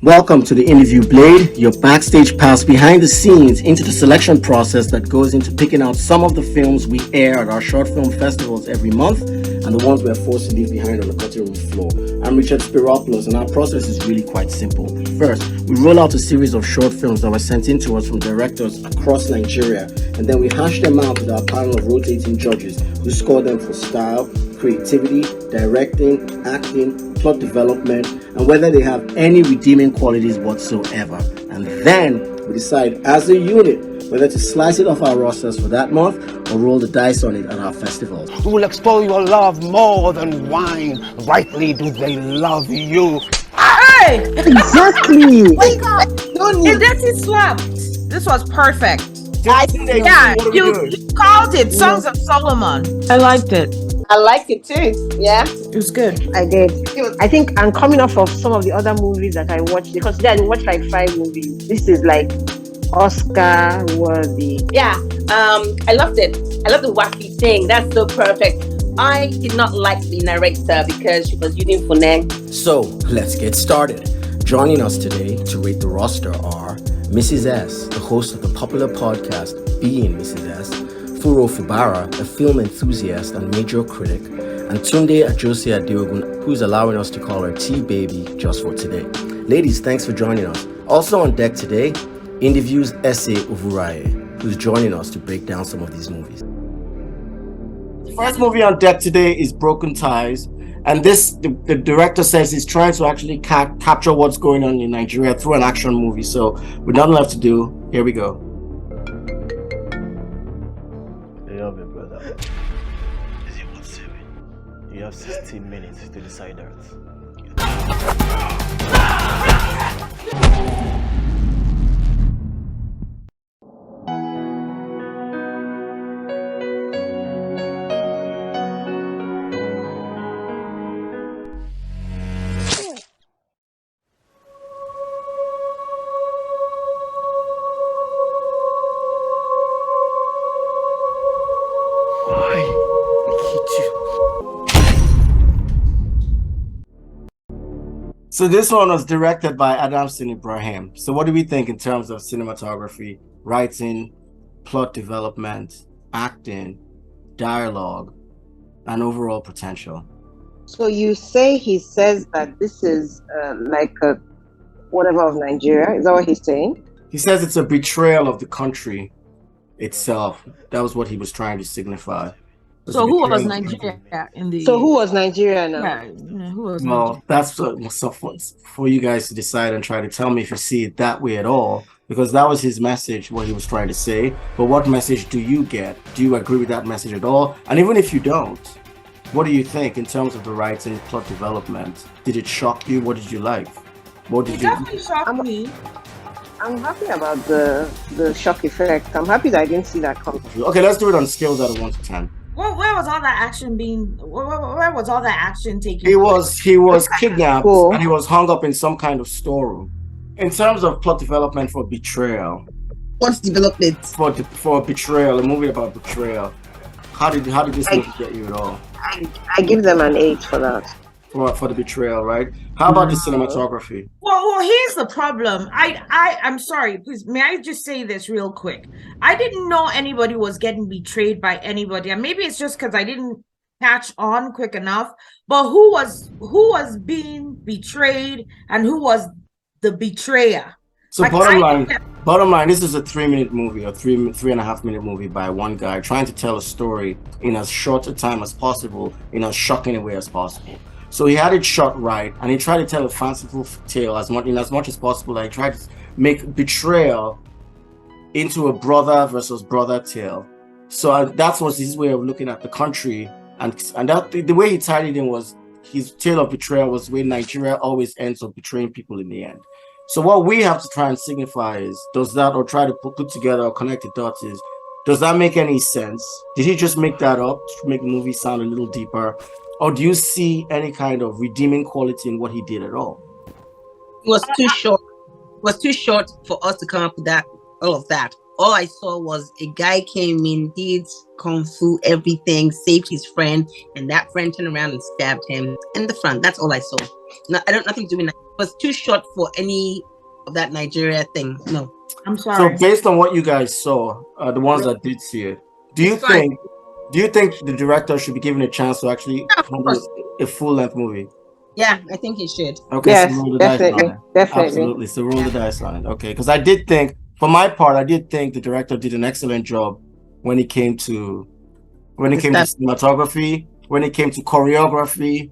Welcome to the IndieView Blade, your backstage pass behind the scenes into the selection process that goes into picking out some of the films we air at our short film festivals every month and the ones we are forced to leave behind on the cutting room floor. I'm Richard Spiropoulos, and our process is really quite simple. First, we roll out a series of short films that were sent in to us from directors across Nigeria, and then we hash them out with our panel of rotating judges who score them for style, creativity, directing, acting, plot development, and whether they have any redeeming qualities whatsoever. And then we decide as a unit whether to slice it off our rosters for that month or roll the dice on it at our festivals. We will extol your love more than wine. Rightly do they love you. Hey! Exactly! Wake up! It didn't slap. This was perfect. You called it Songs of Solomon. I liked it. I liked it too. Yeah, it was good. I did. I think I'm coming off of some of the other movies that I watched, because today I watched like 5 movies. This is like Oscar worthy. Yeah, I loved it. I love the wacky thing. That's so perfect. I did not like the narrator because she was using phoneme. So let's get started. Joining us today to rate the roster are Mrs. S, the host of the popular podcast Being Mrs. S, Furo Fubara, a film enthusiast and major critic, and Tunde Ajose Adeogun, who's allowing us to call her T-Baby just for today. Ladies, thanks for joining us. Also on deck today, IndieView's Ese Ovueraye, who's joining us to break down some of these movies. The first movie on deck today is Broken Ties, and the director says he's trying to actually capture what's going on in Nigeria through an action movie. So with nothing left to do, here we go. You have 16 minutes to decide that. So this one was directed by Adamson Ibrahim. So what do we think in terms of cinematography, writing, plot development, acting, dialogue, and overall potential? So you say he says that this is like a whatever of Nigeria. Is that what he's saying? He says it's a betrayal of the country itself. That was what he was trying to signify. So who was Nigeria in the? So who was Nigeria now? Yeah, who was? Well, that's for you guys to decide and try to tell me if you see it that way at all, because that was his message, what he was trying to say. But what message do you get? Do you agree with that message at all? And even if you don't, what do you think in terms of the writing, plot development? Did it shock you? What did you like? What did it definitely shocked me. I'm happy about the shock effect. I'm happy that I didn't see that coming. Okay, let's do it on scales out of 1 to 10. Well, where was all that action being? Where was all that action taking? He was kidnapped and he was hung up in some kind of storeroom. In terms of plot development for Betrayal, what's development for Betrayal, a movie about betrayal? How did this movie get you at all? I give them an 8 for that. For the Betrayal, right? How about the cinematography? Well, here's the problem. I'm sorry, please, may I just say this real quick? I didn't know anybody was getting betrayed by anybody, and maybe it's just because I didn't catch on quick enough. But who was being betrayed and who was the betrayer? So like, bottom line, this is a 3-minute movie, or 3.5-minute movie by one guy trying to tell a story in as short a time as possible, in as shocking a way as possible. So he had it shot right, and he tried to tell a fanciful tale as much as possible. Like, he tried to make betrayal into a brother versus brother tale. So that was his way of looking at the country, and that the way he tied it in was his tale of betrayal was where Nigeria always ends up betraying people in the end. So what we have to try and signify is, does that, or try to put together or connect the dots, is, does that make any sense? Did he just make that up to make the movie sound a little deeper? Or do you see any kind of redeeming quality in what he did at all? It was too short. It was too short for us to come up with that, all of that. all I saw was a guy came in, did kung fu, everything, saved his friend, and that friend turned around and stabbed him in the front. That's all I saw. No, I don't nothing doing. It was too short for any of that Nigeria thing. No, I'm sorry. So based on what you guys saw, the ones that did see it, do you think the director should be given a chance to actually handle a full-length movie? Yeah, I think he should. Okay, Yes, so roll the dice on definitely, it. definitely. Absolutely. So roll the dice on it. Okay, because I did think, for my part, I did think the director did an excellent job when it came to cinematography, when it came to choreography.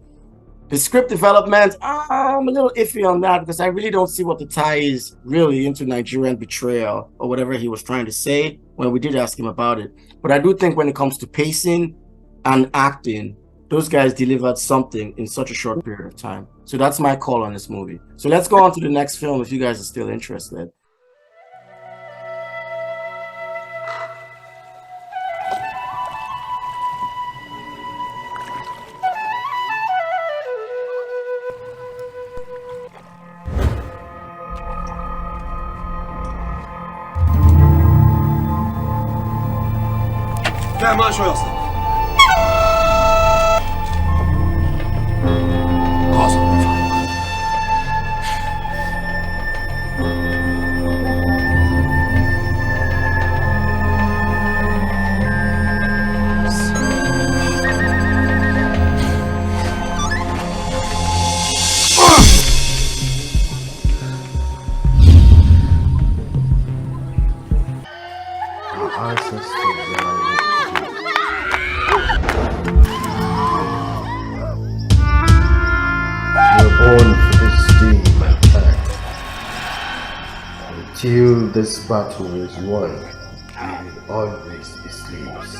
The script development, I'm a little iffy on that because I really don't see what the tie is really into Nigerian betrayal or whatever he was trying to say when we did ask him about it. But I do think when it comes to pacing and acting, those guys delivered something in such a short period of time. So that's my call on this movie. So let's go on to the next film if you guys are still interested. Till this battle is won, we will always be slaves.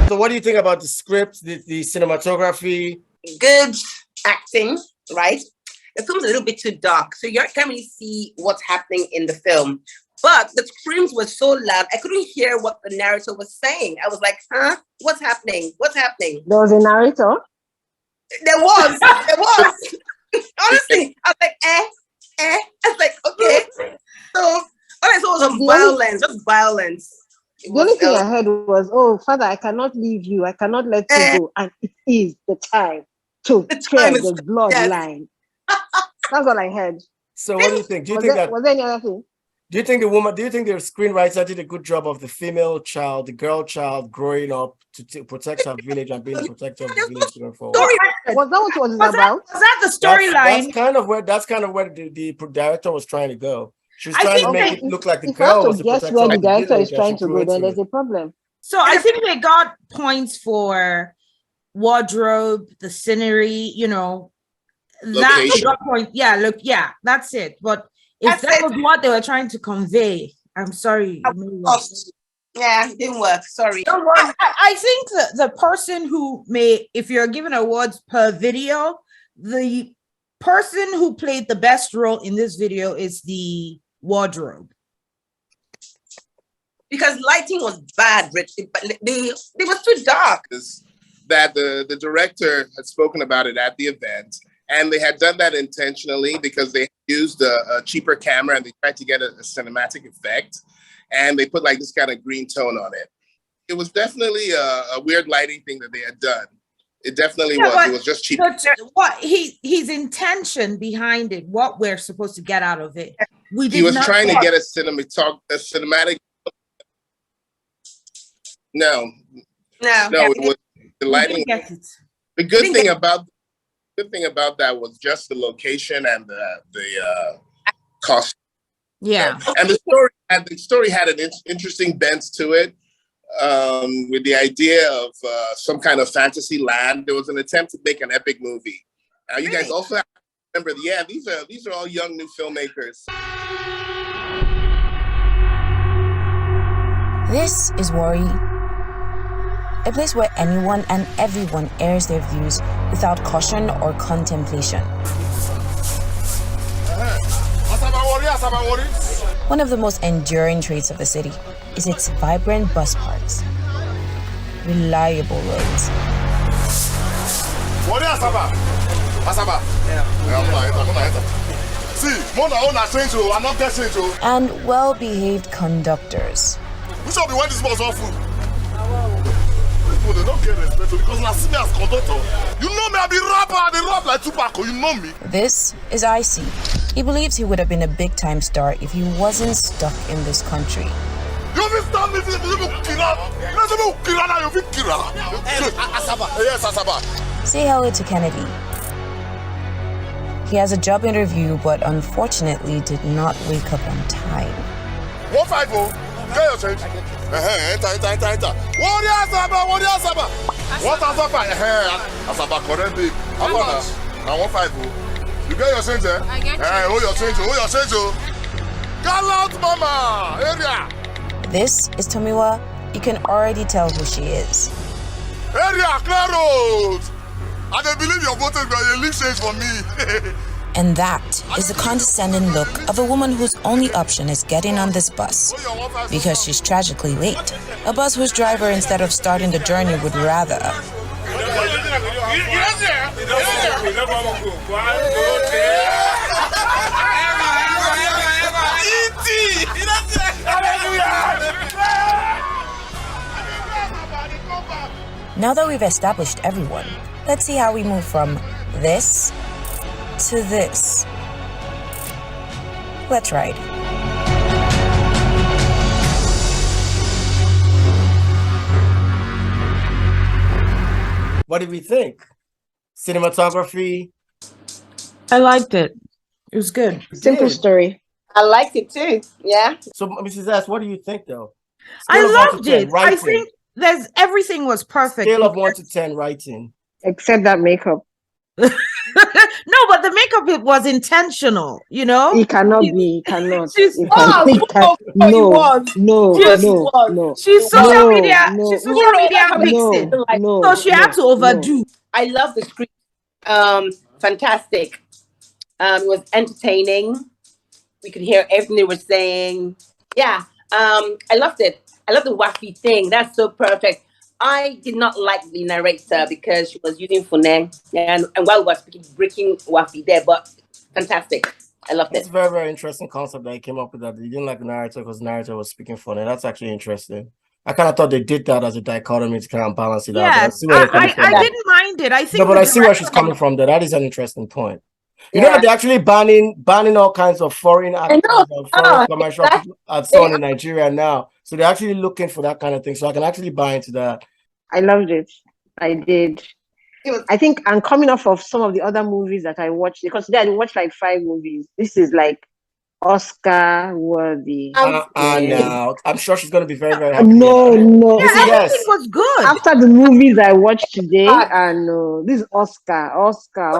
So what do you think about the script, the cinematography? Good acting, right? The film's a little bit too dark, so you can't really see what's happening in the film. But the screams were so loud, I couldn't hear what the narrator was saying. I was like, huh? What's happening? What's happening? There was a narrator. There was. Honestly, I was like, I was like, okay. So all I saw was violence, just violence. The only thing I heard was, "Oh, Father, I cannot leave you. I cannot let you go, and it is the time to clear the bloodline." That's all I heard. So what do you think? Was there any other thing? Do you think the screenwriter did a good job of the female child, the girl child growing up to protect her village and being a protector of the village going forward? Was that what it was about? Was that the storyline? That's kind of where the director was trying to go. She was trying to make it look like the girl was the guess protector where of the the director village is trying to go, then there's a problem. So I think they got points for wardrobe, the scenery, that they got point. Yeah, look, yeah, that's it. But if that was what they were trying to convey, I'm sorry. Yeah, it didn't work. Sorry. I think the person who if you're given awards per video, the person who played the best role in this video is the wardrobe. Because lighting was bad, Rich. They was too dark. That the director had spoken about it at the event, and they had done that intentionally because they used a cheaper camera and they tried to get a cinematic effect, and they put like this kind of green tone on it. It was definitely a weird lighting thing that they had done. It definitely was. It was just cheap. But what his intention behind it, what we're supposed to get out of it, he was trying to get a cinematic. No, it was the lighting. The good thing about that was just the location and the cost. Yeah, and the story had an interesting bent to it. With the idea of some kind of fantasy land, there was an attempt to make an epic movie. Now, you guys also have to remember, these are all young new filmmakers. This is Worry. A place where anyone and everyone airs their views without caution or contemplation. One of the most enduring traits of the city is its vibrant bus parks, reliable roads, and well-behaved conductors. We shall be when this bus off food. They don't get respect because now see me as conductor. You know me, I be rapper, they rap like Tupac, you know me. This is IC. He believes he would have been a big-time star if he wasn't stuck in this country. You will stop me if you Kira. Let's go Kira now, you Kira. Asaba. Yes, Asaba. Say hello to Kennedy. He has a job interview, but unfortunately did not wake up on time. 150. Get your change. Enter. Warrior Asaba. What Asaba? Asaba, correct big. How much? Now 150. You get your change, eh? I get you. Hey, hold your change. Gallant mama, area. This is Tomiwa. You can already tell who she is. Area, clear road. I don't believe you're voting for your leave change for me. And that is the condescending look of a woman whose only option is getting on this bus because she's tragically late. A bus whose driver, instead of starting the journey, would rather. Now that we've established everyone, let's see how we move from this to this. Let's ride. What did we think? Cinematography? I liked it. It was good. Simple story. I liked it too. Yeah. So, Mrs. S, what do you think, though? I Scale of 1 to loved 10, it. I writing. think everything was perfect. Scale of 1 to 10 writing. Except that makeup. No, but the makeup it was intentional, you know? It cannot be. It cannot. She's It can- it can- no. She's social media. No, She's social media vixen. So she had to overdo. I love the script. Fantastic. It was entertaining. We could hear everything they were saying. Yeah. I loved it. I love the waffy thing. That's so perfect. I did not like the narrator because she was using phone and while we were speaking, breaking waffy there, but fantastic. I loved It's it. a very, very interesting concept that he came up with, that you didn't like the narrator because the narrator was speaking for them. That's actually interesting. I kind of thought they did that as a dichotomy to kind of balance it out. But I Yes, see where you're coming from. I didn't mind it. I think No, but the I see where she's director- coming from. That is an interesting point. You know that they're actually banning all kinds of foreign actors and foreign commercial people and so on in Nigeria now. So they're actually looking for that kind of thing. So I can actually buy into that. I loved it. I did. I think I'm coming off of some of the other movies that I watched, because today I watched like 5 movies. This is like Oscar worthy. Now I'm sure she's going to be very, very happy. No. Yeah, everything was good. After the movies I watched today, this is Oscar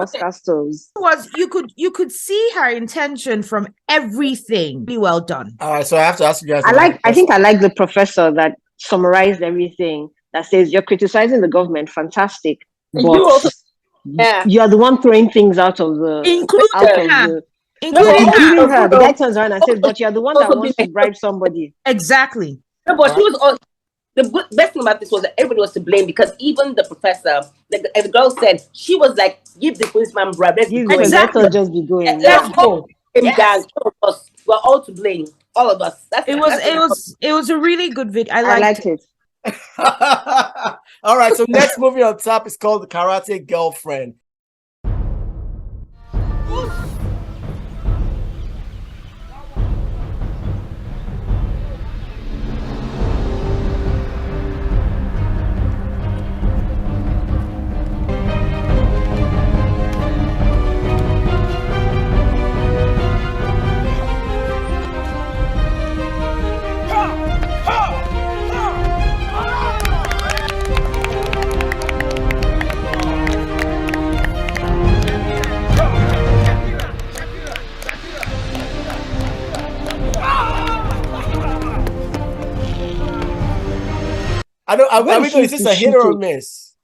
stars. You could see her intention from everything. Be well done. All right, so I have to ask you guys. I think I like the professor that summarized everything, that says you're criticizing the government, fantastic, but you're the one throwing things out of the including her. Including her. The guy turns around and says, but you're the one that wants to bribe somebody. Exactly. No, but she was the best thing about this was that everybody was to blame, because even the professor, like the girl said, she was like, give the policeman bribe. Let's be going. Exactly. Just be going. Let's go. Guys, we're all to blame. All of us. It was a really good video. I liked it. All right, so next movie on top is called The Karate Girlfriend. I don't. What Are we did she going? Is use this to a hit shoot or a it? miss?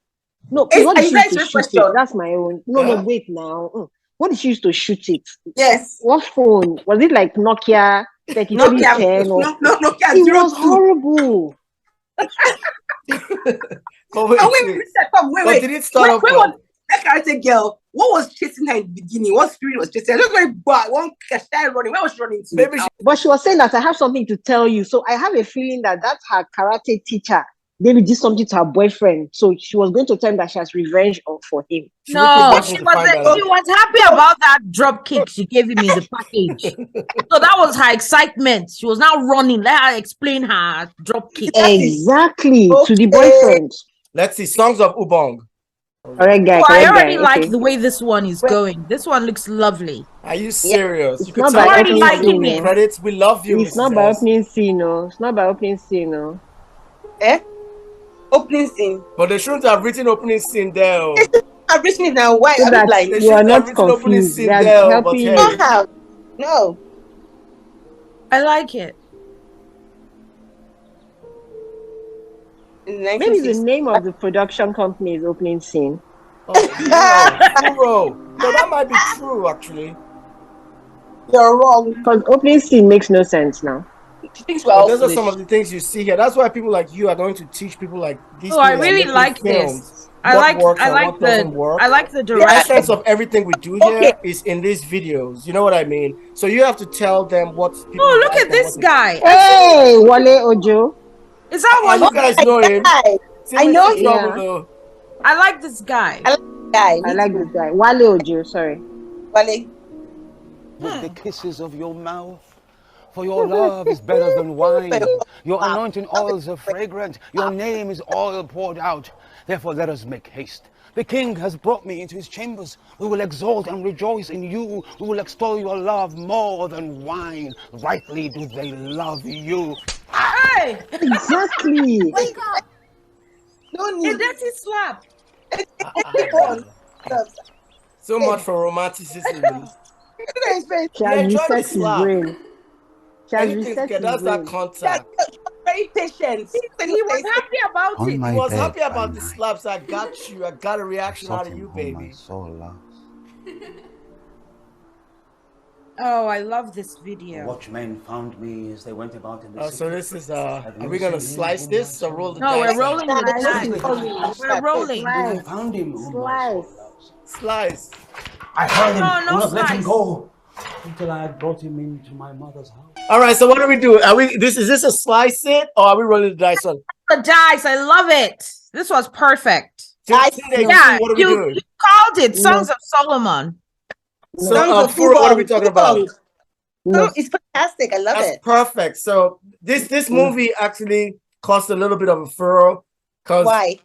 No, please, what did she use to Your shoot it? question. That's my own. No, Huh? no, wait now. What did she use to shoot it? Yes. What phone? Was it like Nokia Nokia. 3310 or? No, Nokia It 02. was horrible. But wait, Oh, wait. did it start off? Where was that character girl? What was chasing her in the beginning? What spirit was chasing her? It was very bad. One started running. Where was she running to? Maybe But she was saying that I have something to tell you. So I have a feeling that that's her karate teacher. Maybe did something to her boyfriend. So she was going to tell him that she has revenge for him. No, she was happy about that drop kick she gave him in the package. So that was her excitement. She was now running. Let her explain her drop kick. Exactly, to the boyfriend. Let's see. Songs of Ubong. Correct guy. Oh, I correct already guy. like Okay. the way this one is going. This one looks lovely. Are you serious? It's You could not tell by us opening some scene, movie eh? credits. We love you, It's Mrs. not by S. opening scene, no. It's not by opening scene, no. Eh? Opening scene. But they shouldn't have written opening scene there. Oh. I've written it now. Why? So I that mean, like, They you are shouldn't have not written opening confused. scene They are there. But helping hey, you. don't have. No. I like it. In Maybe the 1960s. name of the production company is opening scene. oh, no, Furo. No, that might be true actually. You're wrong. Because opening scene makes no sense now. She thinks But we're those are some of the things you see here. That's why people like you are going to teach people like these. Oh, I people that are really making like films, this. I what works and like what doesn't work. I like the The direction. essence of everything we do here is in these videos. You know what I mean? So you have to tell them what people. Oh, look like at and this what they- guy. Hey, Wale Ojo. Is that Ah, one? you guys know him. I know him. him. I like this guy. I like guy. I like this guy. Wale Ojo, sorry. Wale. With the kisses of your mouth. For your love is better than wine. Your anointing oils are fragrant. Your name is oil poured out. Therefore, let us make haste. The king has brought me into his chambers. We will exalt and rejoice in you. We will extol your love more than wine. Rightly do they love you. Hey! Exactly. No A need. dirty slap. So much for romanticism. She has enjoy the reset his slap. brain. She has Anything reset to his get us that brain. contact. Very patient. He was happy about On it. my He was bed happy by about the night, slaps. I got you. I got a reaction sought out of him you, whom my baby. soul loves. Oh, I love this video. Watchmen found me as they went about in the So city. this is are we gonna slice this or roll the No, dice? we're rolling the Slice. dice. We're rolling. I found him whom my soul Slice. loves. Slice. I heard him, No, no would not let him slice. go until I had brought him into my mother's house. All right. So what do we do? Are we? Is this a slice it or are we rolling the dice on? The dice. I love it. This was perfect. Tunde, Yeah, what are we doing? you called it Songs of Solomon. So Songs of Furo, what are we Ubong. talking about? No. It's fantastic. I love That's it. perfect. So this movie actually caused a little bit of a furrow because Why?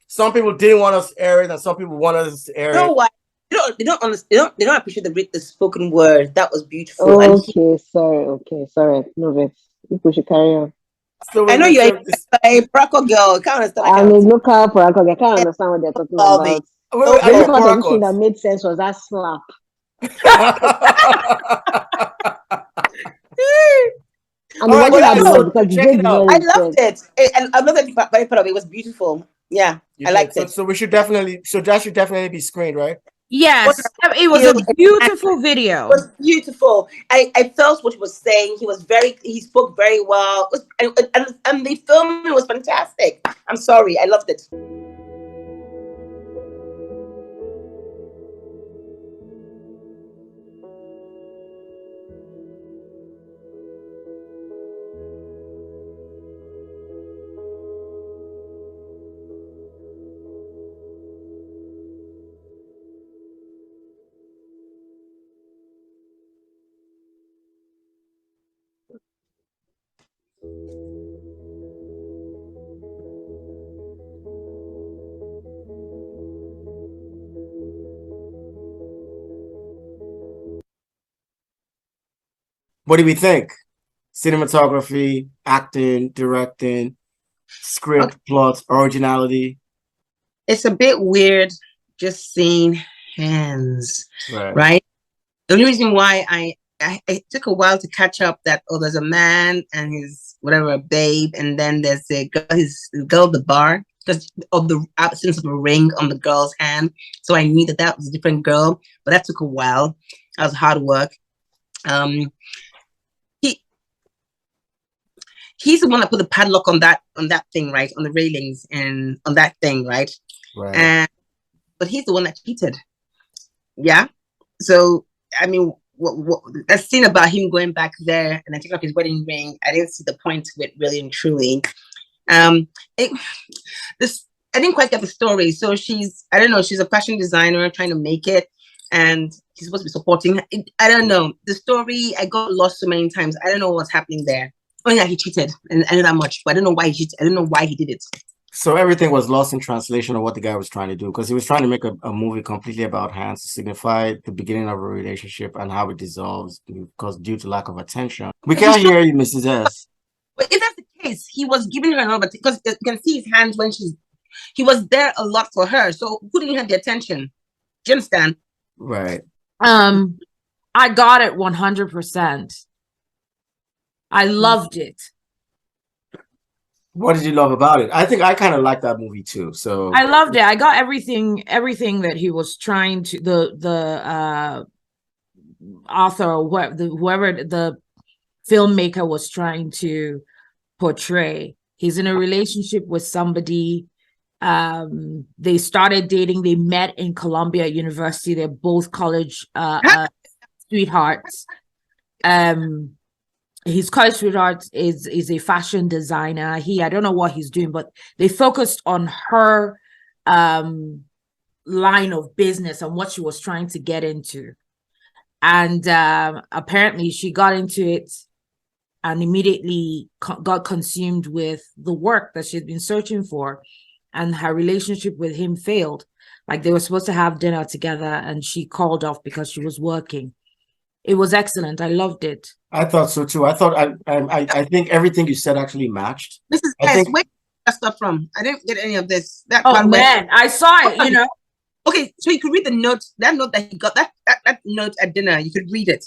some people didn't want us to air it and some people wanted us to air You know it. why? They don't understand. They don't appreciate the spoken word. That was beautiful. And Okay, sorry. No, but people should carry on. So I know wait, you're so a Braco girl. I can't understand. I I'm a can't. local paracord. I can't understand what they're talking Love about. it. wait, The are only you part of the thing that Paracos? made sense was that slap. And All it right, wasn't guys, that so long because the check joke it did out. not I make loved sense. it. And I loved it. Very proud of it. It was beautiful. Yeah, I liked it. So we should definitely. So that should definitely be screened, right? Yes, it was a beautiful video. It was beautiful. I felt what he was saying. He spoke very well. It was, and the filming was fantastic. I'm sorry. I loved it. What do we think? Cinematography, acting, directing, script, plot, originality. It's a bit weird just seeing hands, Right. right? The only reason why I it took a while to catch up that, oh, there's a man and his whatever babe, and then there's a girl, the girl at the bar, because of the absence of a ring on the girl's hand. So I knew that was a different girl, but that took a while. That was hard work. He's the one that put the padlock on that thing, right? On the railings and on that thing, right? Right. But he's the one that cheated. Yeah. So I mean, that scene about him going back there and then taking off his wedding ring, I didn't see the point to it, really and truly. I didn't quite get the story. So she's a fashion designer trying to make it, and he's supposed to be supporting her. I don't know. The story, I got lost so many times. I don't know what's happening there. Oh yeah, he cheated, and I know that much, but I don't know why he cheated. I don't know why he did it. So everything was lost in translation of what the guy was trying to do, because he was trying to make a movie completely about hands to signify the beginning of a relationship and how it dissolves because due to lack of attention. We can't hear you, Mrs. S. But if that's the case, he was giving her a lot of, because you can see his hands when he was there a lot for her. So who didn't have the attention? Do you understand? Right. I got it 100%. I loved it. What did you love about it? I think I kind of liked that movie too. So I loved it. I got everything that he was trying to, the author or whoever the filmmaker was trying to portray. He's in a relationship with somebody. They started dating. They met in Columbia University. They're both college sweethearts. His college sweetheart is a fashion designer. I don't know what he's doing, but they focused on her line of business and what she was trying to get into. And apparently she got into it and immediately got consumed with the work that she'd been searching for. And her relationship with him failed. Like they were supposed to have dinner together and she called off because she was working. It was excellent. I loved it. I thought so too. I think everything you said actually matched. This is where did that stuff from? I didn't get any of this. I saw it, Okay, so you could read the note, that note that he got, that note at dinner, you could read it.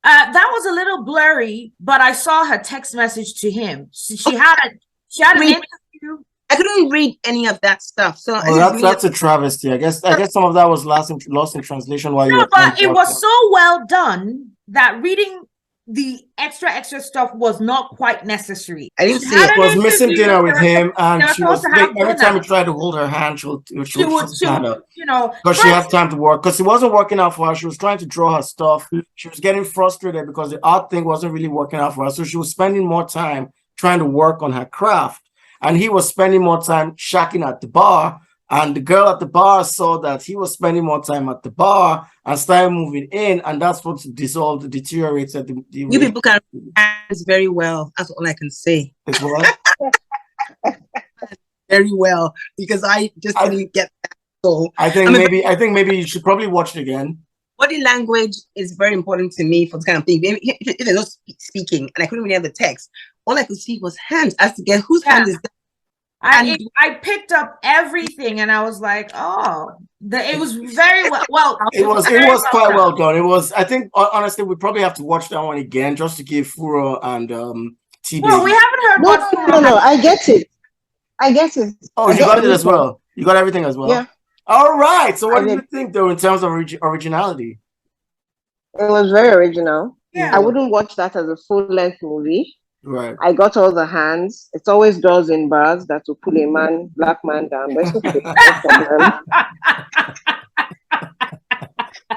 That was a little blurry, but I saw her text message to him. She had an interview. I couldn't read any of that stuff. So that's a travesty. I guess some of that was lost in translation while you were. But it was so well done that reading the extra stuff was not quite necessary. I didn't see it. She was missing dinner with him, and she was every time he tried to hold her hand, she would stand up. Because she had time to work. Because it wasn't working out for her. She was trying to draw her stuff. She was getting frustrated because the art thing wasn't really working out for her. So she was spending more time trying to work on her craft. And he was spending more time shacking at the bar. And the girl at the bar saw that he was spending more time at the bar and started moving in. And that's what deteriorated. You people can read very well. That's all I can say. It's what? Very well. Because I didn't get that. So I think maybe you should probably watch it again. Body language is very important to me for this kind of thing. If they're not speaking and I couldn't really have the text, all I could see was hands. I had to get whose hand is that? I picked up everything and I was like, it was very well. It was quite well done. It was. I think honestly, we probably have to watch that one again just to give Furo and T. Well, we haven't heard. No. I get it. Oh, you got it as well. You got everything as well. Yeah. All right. So, what do you think, though, in terms of originality? It was very original. Yeah. I wouldn't watch that as a full-length movie. Right. I got all the hands. It's always girls in bars that will pull a black man down. That's okay.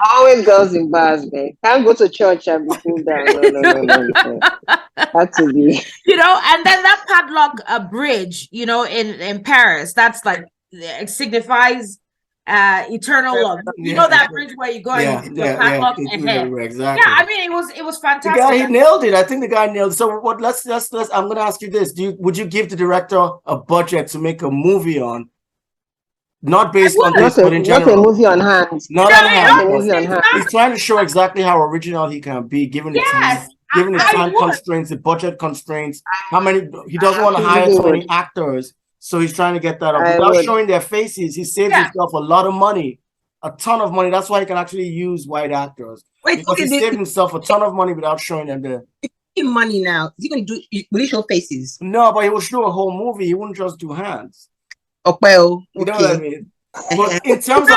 Always girls in bars, man. Can't go to church and be pulled down. No. Had to be. And then that padlock bridge, in Paris, that's like, it signifies eternal love. That bridge where you go and the padlock ahead. Exactly. Yeah, I mean it was fantastic. The guy, he nailed it. I think the guy nailed it. So what? Let's. I'm gonna ask you this: would you give the director a budget to make a movie on? Not based on this, but in general. Not a movie on hands. Not on hands. He's trying to show exactly how original he can be, given the time constraints, the budget constraints. How many? He doesn't want to hire so many actors. So he's trying to get that up. Without showing their faces, he saves himself a lot of money, a ton of money. That's why he can actually use white actors. Wait, because he saved himself a ton of money without showing them the money now. Is he going to do? Will he show faces? No, but he will show a whole movie. He wouldn't just do hands. Oh well, you know what I mean. But in terms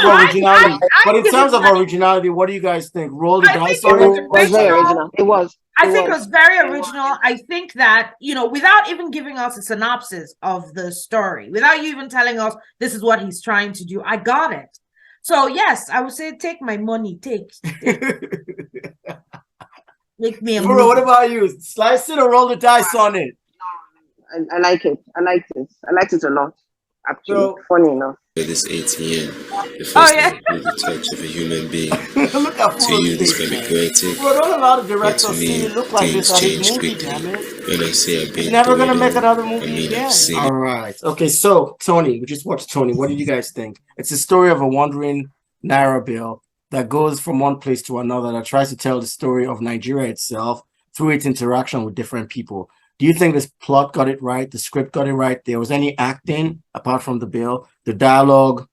of originality, what do you guys think? Roll the dice on it. It was very original. It was. I think it was very original. I think that, without even giving us a synopsis of the story, without you even telling us this is what he's trying to do, I got it. So yes, I would say take my money. Take. Make me a movie. What about you? Slice it or roll the dice on it? I like it. I liked it a lot. Actually, funny enough. For this ATM, the first time with the touch of a human being. Look at to you, this can be poetic. Bro, don't allow the director to to see me, it look like things this change movie, quickly. damn it. When I say I've been He's never gonna make another movie again. All right. Okay, so Tony, we just watched Tony. What did you guys think? It's a story of a wandering Naira bill that goes from one place to another that tries to tell the story of Nigeria itself through its interaction with different people. Do you think this plot got it right? The script got it right? There was any acting apart from the bill, the dialogue,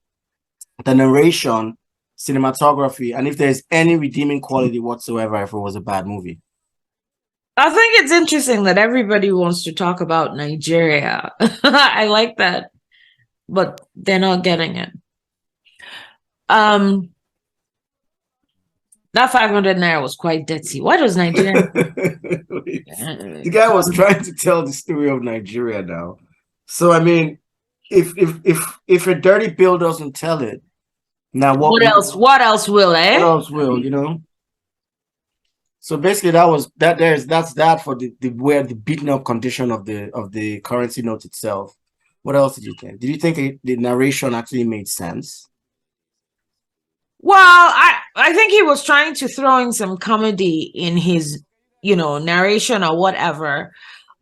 the narration, cinematography, and if there's any redeeming quality whatsoever if it was a bad movie? I think it's interesting that everybody wants to talk about Nigeria. I like that, but they're not getting it. That 500 naira was quite dirty. Why does Nigeria? The guy was trying to tell the story of Nigeria now. So I mean, if a dirty bill doesn't tell it, now what else? What else will? What else will? So basically, that's that for the beaten up condition of the currency note itself. What else did you think? Did you think the narration actually made sense? Well, I think he was trying to throw in some comedy in his, narration or whatever,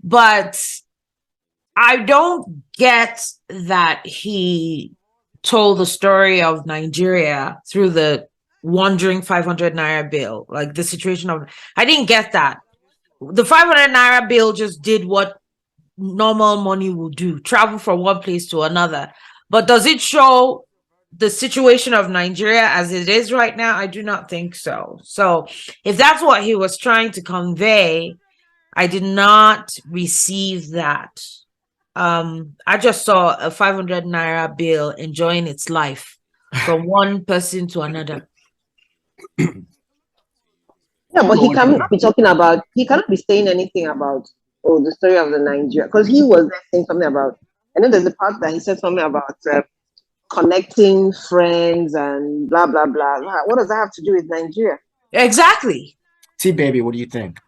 but I don't get that he told the story of Nigeria through the wandering 500 naira bill, like the situation of. I didn't get that. The 500 naira bill just did what normal money would do, travel from one place to another. But does it show the situation of Nigeria as it is right now? I do not think so. So if that's what he was trying to convey, I did not receive that. I just saw a 500 naira bill enjoying its life from one person to another. Yeah, but he cannot be saying anything about the story of the Nigeria, because he was saying something about, I know there's a part that he said something about connecting friends and blah blah blah. What does that have to do with Nigeria? Exactly. T-Baby, what do you think?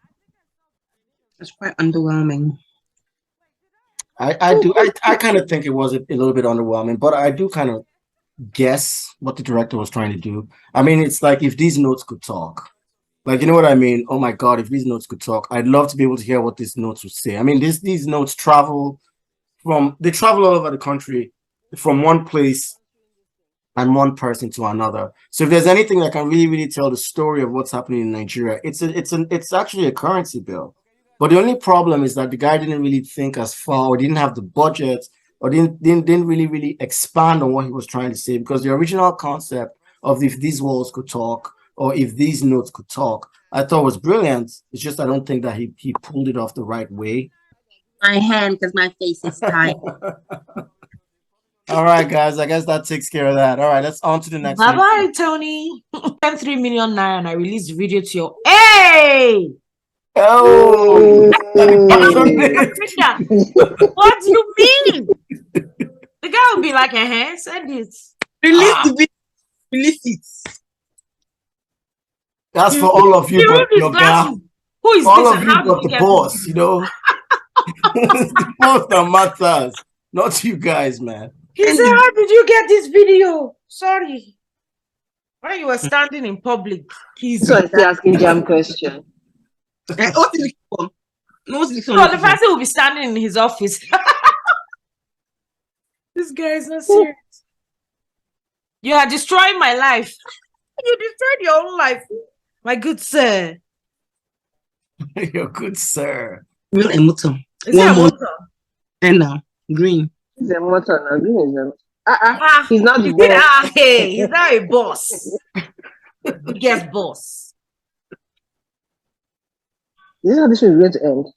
It's quite underwhelming. I kind of think it was a little bit underwhelming, but I do kind of guess what the director was trying to do. I mean, it's like if these notes could talk. Like, you know what I mean? Oh my God, if these notes could talk, I'd love to be able to hear what these notes would say. I mean, these notes travel all over the country, from one place and one person to another. So if there's anything that can really, really tell the story of what's happening in Nigeria, it's actually a currency bill. But the only problem is that the guy didn't really think as far, or didn't have the budget, or didn't really, really expand on what he was trying to say, because the original concept of if these walls could talk, or if these notes could talk, I thought was brilliant. It's just I don't think that he pulled it off the right way. My hand, because my face is tight. All right, guys. I guess that takes care of that. All right, let's on to the next one. Bye-bye, Tony. 3 million naira and I released the video to you. Hey! Oh! What do you mean? The guy would be like, send it. Release the video. Release it. That's for all of you, but your guy. Who is all this? of you, but the boss, It's the boss that matters, not you guys, man. He said, how did you get this video? Sorry. When you were standing in public, he's asking jam question. So the person will be standing in his office. This guy is not serious. You are destroying my life. You destroyed your own life, my good sir. Your good sir. Real emotion. Is that a motor? And now green. He's a motor now. Green is he's not the boss. Hey, he's not a boss. Yes, boss. This is how this is going to end.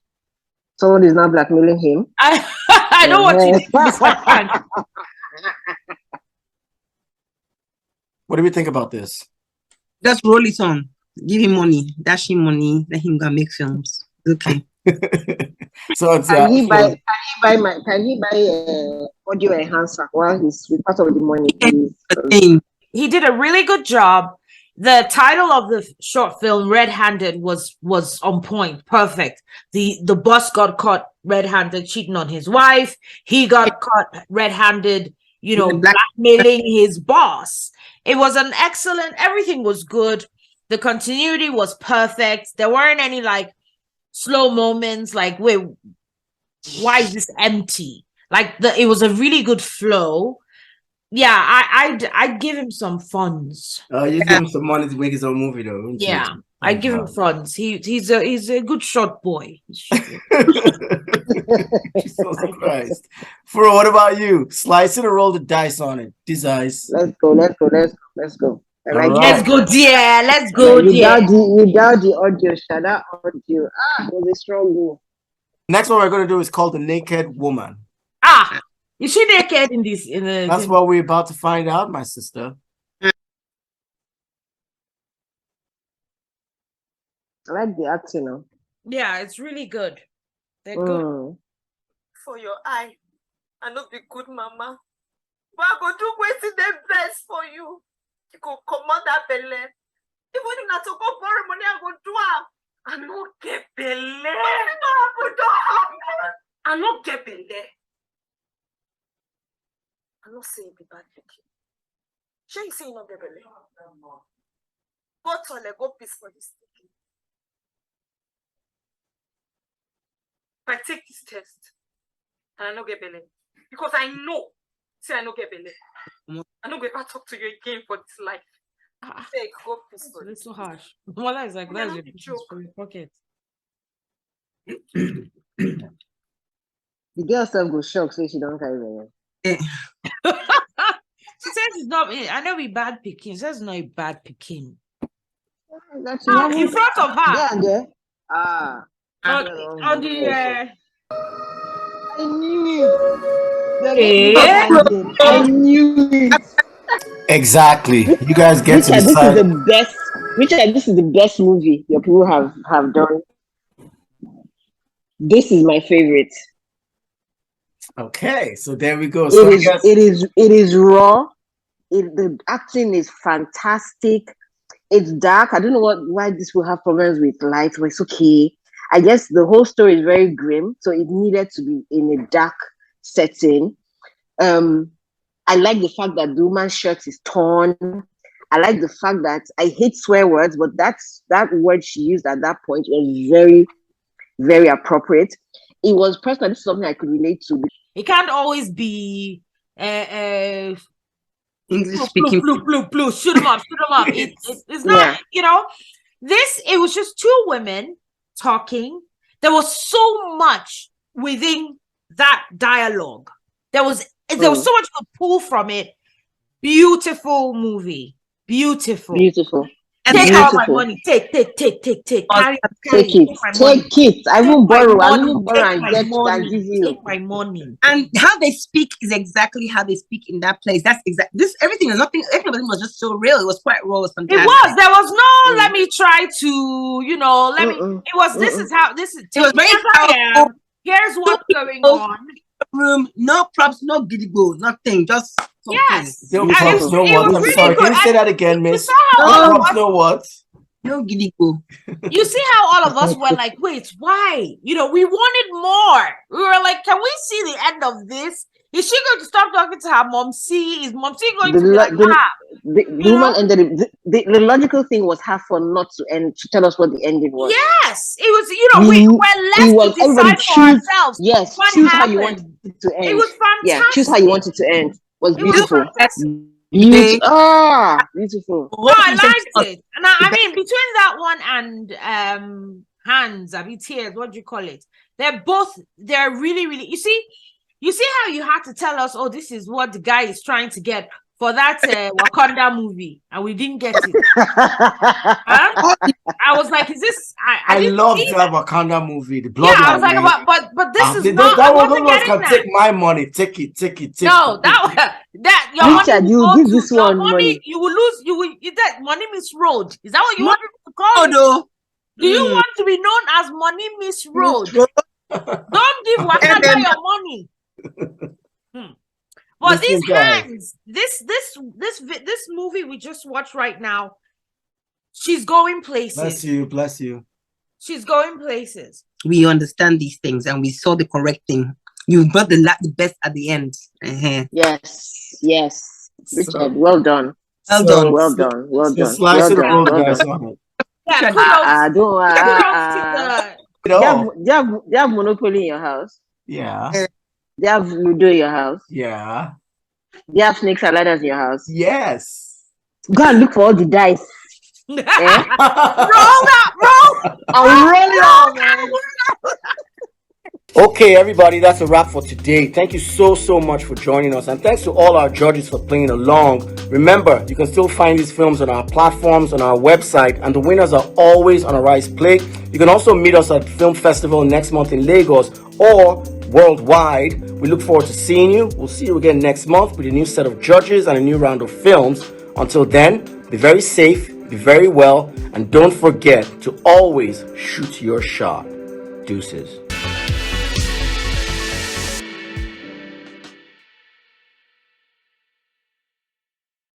Someone is now blackmailing him. I know what you did, Mr. Frank. What do we think about this? Just roll it on. Give him money. Dash him money. Let him go make films. Okay. So it's, can he buy audio enhancer while he's with part of the money? He did a really good job. The title of the short film, Red Handed, was on point, perfect. The boss got caught red-handed cheating on his wife. He got caught red-handed, blackmailing his boss. It was an excellent, everything was good. The continuity was perfect. There weren't any like slow moments like, wait, why is this empty? Like it was a really good flow. Yeah, I'd give him some funds. You give him some money to make his own movie, though. Yeah, I'd give him funds. He's a good short boy. Jesus Christ. Furo, what about you? Slice it or roll the dice on it? These eyes. Let's go. Let's go, dear. Let's go, dear. You doubt the audio, shut up audio. It was a strong goal. Next one we're going to do is called The Naked Woman. Is she naked in this? That's what we're about to find out, my sister. I like the acting now. Yeah, it's really good. They're good. For your eye, I not be good, mama. But I go do waiting the best for you. You go command that belly. Even if not to go borrow money, I go do it. I no get belly. I no get belly. I no say it be bad picking. Sure you say you no get belly. Go toilet, go piss for this thing. If I take this test and I no get belly, because I know, say I no get belly, I no go ever talk to you again for this life. Take, go piss for this. It's so harsh. Well, that's like that's your business for your pocket. The girl self go shock, so she don't carry belly. She says it's not. I know we bad picking. She says it's not a bad picking. That's in front of her. Yeah. On the. I knew it. Exactly. You guys get to decide. This is the best movie your people have done. This is my favorite. Okay, so there we go. It is raw. The acting is fantastic. It's dark. I don't know why this will have problems with light, but it's okay. I guess the whole story is very grim, so it needed to be in a dark setting. I like the fact that the woman's shirt is torn. I like the fact that I hate swear words, but that word she used at that point was very, very appropriate. It was personal. This is something I could relate to. It can't always be English speaking. Shoot them up. It's not, it was just two women talking. There was so much within that dialogue. There was so much to pull from it. Beautiful movie. Beautiful. Take all my money. Take. Carry it. I won't borrow. I won't borrow and get and give you. Take my money. And how they speak is exactly how they speak in that place. That's exactly this. Everything was just so real. It was quite raw. It was fantastic. It was. There was no. Let me try to. Let me. It was. This is how. This is. It was very powerful. Here's what's going on. Room, no props, no giddy-go, nothing. Just something. Yes. No props, no what? I'm sorry. Can you say that again, miss? No props, no what? No giddy-go. You see how all of us were like, wait, why? We wanted more. We were like, can we see the end of this? Is she going to stop talking to her mom? Is mom going to be like, the woman ended it. The logical thing was her for not to end, to tell us what the ending was. Yes, it was. We were left to decide for ourselves. Yes, choose how you want it to end. It was fantastic. Yeah, choose how you want it to end. It was beautiful. Beautiful. No, I liked it. And I mean, between that one and Hands, Tears, what do you call it? They're really, really. You see how you had to tell us, oh, this is what the guy is trying to get for that Wakanda movie, and we didn't get it. Huh? I was like, is this? I didn't love see that Wakanda movie. The blood. Yeah, I was like, but this is not. That I one, wasn't those ones getting can take my money. Take it. No, that your Richard, money you will give go this to your one money. money. You will lose. You will. That money misroad. Is that what you want people to call it? no. Do you want to be known as money misroad? Don't give Wakanda your money. But Listen, these guys. hands, this movie we just watched right now, she's going places. Bless you. She's going places. We understand these things, and we saw the correct thing. You brought the best at the end. Yes. Richard, well done. Well done. Well done. Slice of the road, guys, on it. Yeah, do you have Monopoly in your house? Yeah. Do you have Ludo in your house? Yeah. Do you have snakes and ladders in your house? Yes. Go and look for all the dice. Roll that, roll! I'm rolling on, man. Okay, everybody, that's a wrap for today. Thank you so much for joining us, and thanks to all our judges for playing along. Remember, you can still find these films on our platforms, on our website, and the winners are always on Arise Play. You can also meet us at Film Festival next month in Lagos or worldwide. We look forward to seeing you. We'll see you again next month with a new set of judges and a new round of films. Until then, be very safe, be very well, and don't forget to always shoot your shot. Deuces.